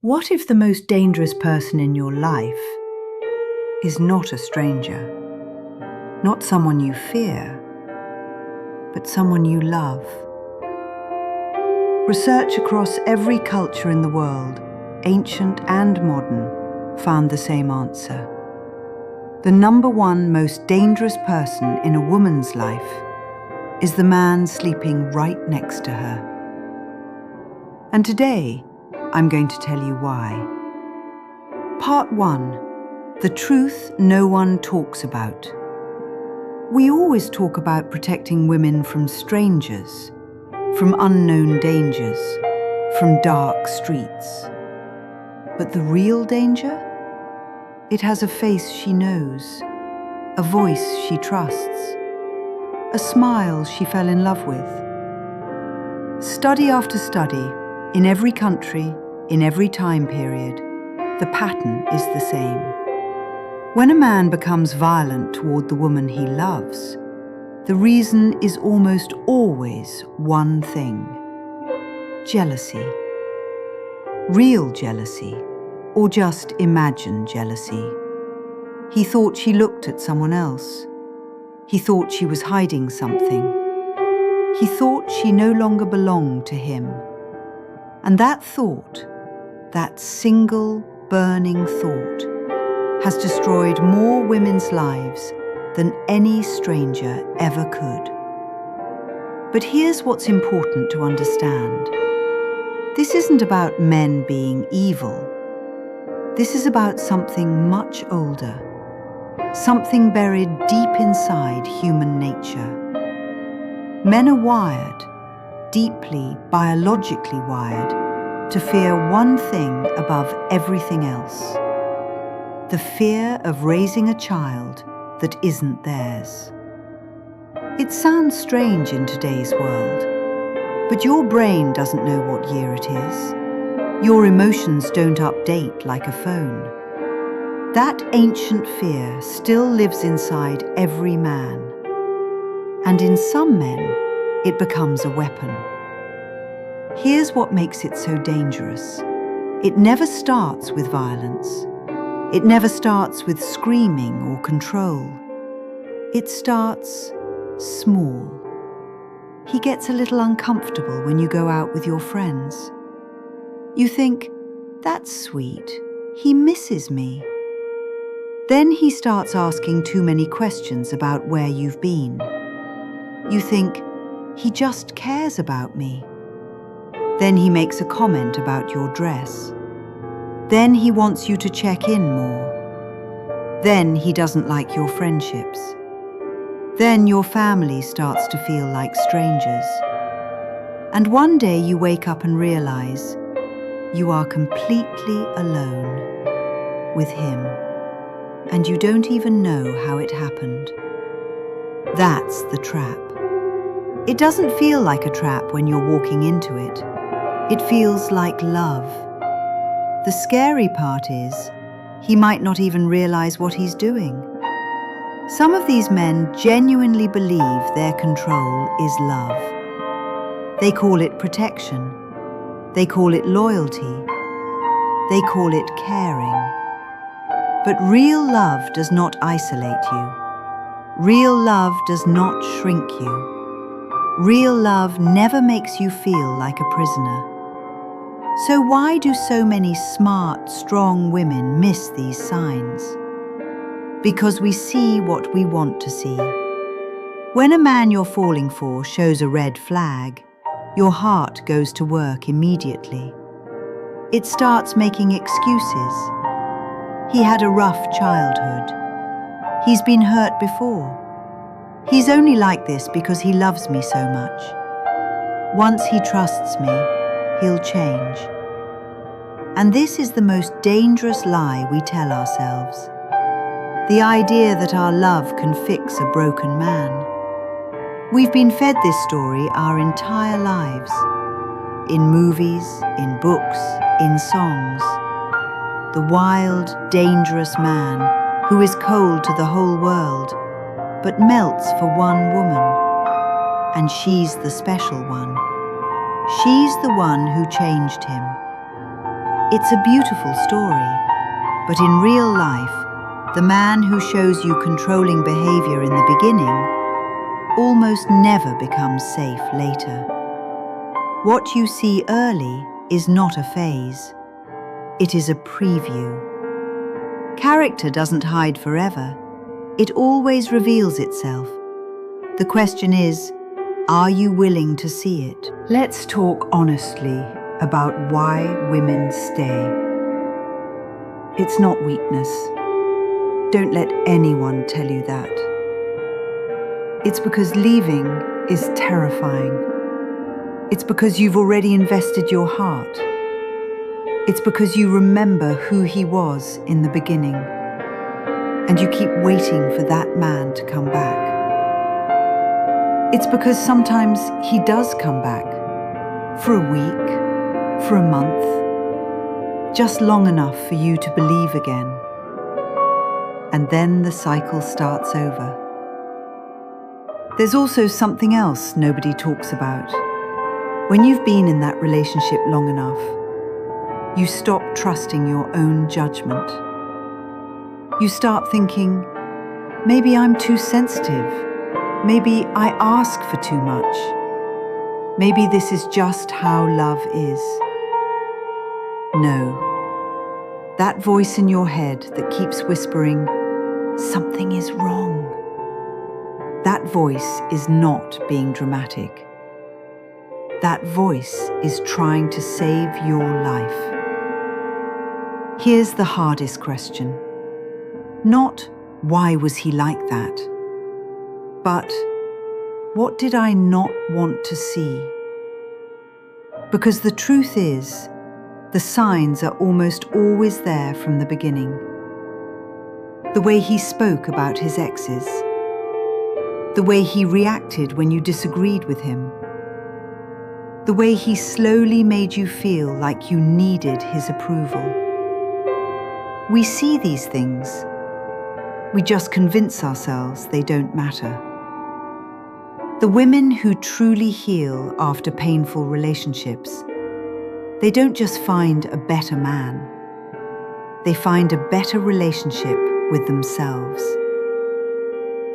What if the most dangerous person in your life is not a stranger, not someone you fear, but someone you love? Research across every culture in the world, ancient and modern, found the same answer. The number one most dangerous person in a woman's life is the man sleeping right next to her. And today, I'm going to tell you why. Part 1. The truth no one talks about. We always talk about protecting women from strangers, from unknown dangers, from dark streets. But the real danger? It has a face she knows, a voice she trusts, a smile she fell in love with. Study after study, in every country, in every time period, the pattern is the same. When a man becomes violent toward the woman he loves, the reason is almost always one thing: jealousy. Real jealousy, or just imagined jealousy. He thought she looked at someone else. He thought she was hiding something. He thought she no longer belonged to him. And that thought, that single burning thought, has destroyed more women's lives than any stranger ever could. But here's what's important to understand. This isn't about men being evil. This is about something much older, something buried deep inside human nature. Men are wired, deeply biologically wired, to fear one thing above everything else: the fear of raising a child that isn't theirs. It sounds strange in today's world, but your brain doesn't know what year it is. Your emotions don't update like a phone. That ancient fear still lives inside every man. And in some men, it becomes a weapon. Here's what makes it so dangerous. It never starts with violence. It never starts with screaming or control. It starts small. He gets a little uncomfortable when you go out with your friends. You think, "That's sweet, he misses me." Then he starts asking too many questions about where you've been. You think, "He just cares about me." Then he makes a comment about your dress. Then he wants you to check in more. Then he doesn't like your friendships. Then your family starts to feel like strangers. And one day you wake up and realize you are completely alone with him, and you don't even know how it happened. That's the trap. It doesn't feel like a trap when you're walking into it. It feels like love. The scary part is, he might not even realize what he's doing. Some of these men genuinely believe their control is love. They call it protection. They call it loyalty. They call it caring. But real love does not isolate you. Real love does not shrink you. Real love never makes you feel like a prisoner. So why do so many smart, strong women miss these signs? Because we see what we want to see. When a man you're falling for shows a red flag, your heart goes to work immediately. It starts making excuses. He had a rough childhood. He's been hurt before. He's only like this because he loves me so much. Once he trusts me, he'll change. And this is the most dangerous lie we tell ourselves. The idea that our love can fix a broken man. We've been fed this story our entire lives. In movies, in books, in songs. The wild, dangerous man who is cold to the whole world, but melts for one woman. And she's the special one. She's the one who changed him. It's a beautiful story, but in real life, the man who shows you controlling behavior in the beginning almost never becomes safe later. What you see early is not a phase. It is a preview. Character doesn't hide forever. It always reveals itself. The question is, are you willing to see it? Let's talk honestly about why women stay. It's not weakness. Don't let anyone tell you that. It's because leaving is terrifying. It's because you've already invested your heart. It's because you remember who he was in the beginning, and you keep waiting for that man to come back. It's because sometimes he does come back, for a week, for a month, just long enough for you to believe again. And then the cycle starts over. There's also something else nobody talks about. When you've been in that relationship long enough, you stop trusting your own judgment. You start thinking, maybe I'm too sensitive. Maybe I ask for too much. Maybe this is just how love is. No. That voice in your head that keeps whispering, something is wrong. That voice is not being dramatic. That voice is trying to save your life. Here's the hardest question. Not, why was he like that? But, what did I not want to see? Because the truth is, the signs are almost always there from the beginning. The way he spoke about his exes. The way he reacted when you disagreed with him. The way he slowly made you feel like you needed his approval. We see these things. We just convince ourselves they don't matter. The women who truly heal after painful relationships, they don't just find a better man. They find a better relationship with themselves.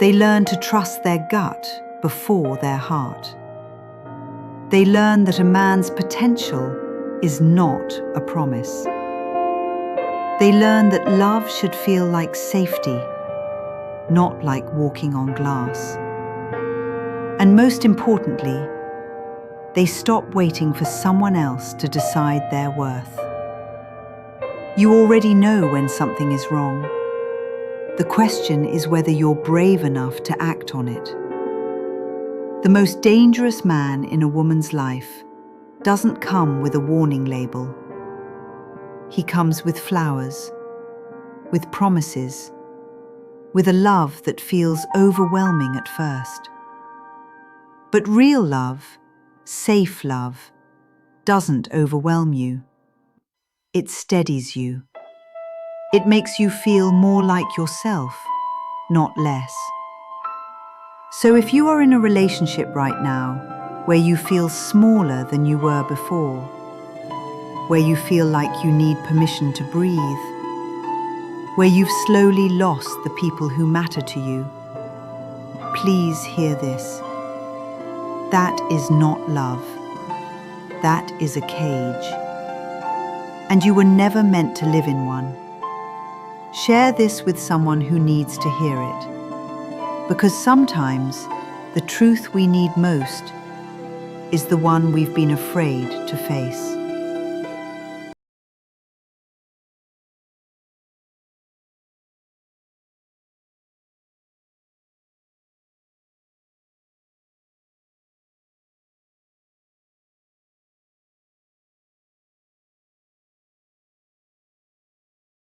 They learn to trust their gut before their heart. They learn that a man's potential is not a promise. They learn that love should feel like safety, not like walking on glass. And most importantly, they stop waiting for someone else to decide their worth. You already know when something is wrong. The question is whether you're brave enough to act on it. The most dangerous man in a woman's life doesn't come with a warning label. He comes with flowers, with promises, with a love that feels overwhelming at first. But real love, safe love, doesn't overwhelm you. It steadies you. It makes you feel more like yourself, not less. So if you are in a relationship right now where you feel smaller than you were before, where you feel like you need permission to breathe, where you've slowly lost the people who matter to you, please hear this. That is not love. That is a cage. And you were never meant to live in one. Share this with someone who needs to hear it. Because sometimes the truth we need most is the one we've been afraid to face.